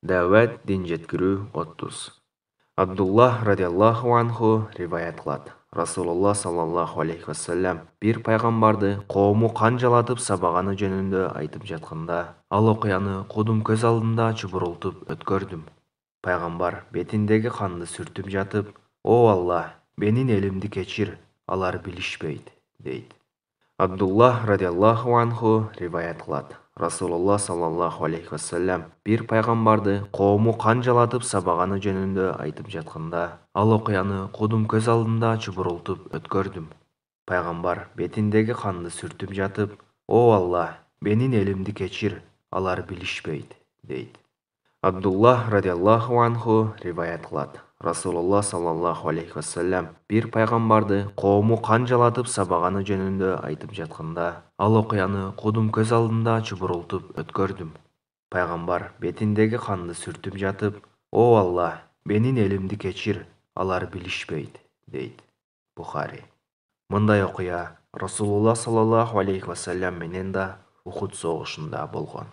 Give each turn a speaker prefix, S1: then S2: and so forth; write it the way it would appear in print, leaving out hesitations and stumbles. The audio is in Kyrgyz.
S1: Дәвәт дин жеткирүү 30. Абдуллах радиаллаху анху риваят кылат. Расулуллах саллаллаху алейхи вассалам бир пайгамбарды коому канжалатып сабаганы жөнүндө айтып жатканда, ал окуяны кудум көз алдында чубурултуп өткөрдүм. Пайгамбар бетиндеги канды сүртүп жатып, "О Аллах, менин элимди кечир, алар билишпейт", дейт. Абдуллах радиаллаху анху риваят кылат. Расулуллах саллаллаху алейхи вассалам бир пайгамбарды коому канжалатып сабаганы жөнүндө айтып жатканда, ал окуяны кудум көз алдында чубурултуп өткөрдүм. Пайгамбар бетиндеги канды сүртүп жатып, "О Аллах, менин элимди кечир, алар билишпейт", дейт. Абдуллах радиаллаху анху риваят кылат. Расулуллах саллаллаху алейхи вассалам бир пайгамбарды коому канжалатып сабаганы жөнүндө айтып жатканда, ал окуяны кудум көз алдында чубурултуп өткөрдүм. Пайгамбар бетиндеги канды сүртүп жатып, "О Аллах, менин элимди кечир, алар билишпейт", дейт. Бухари. Мындай окуя Расулуллах саллаллаху алейхи вассалам менен да Ухуд согушунда болгон.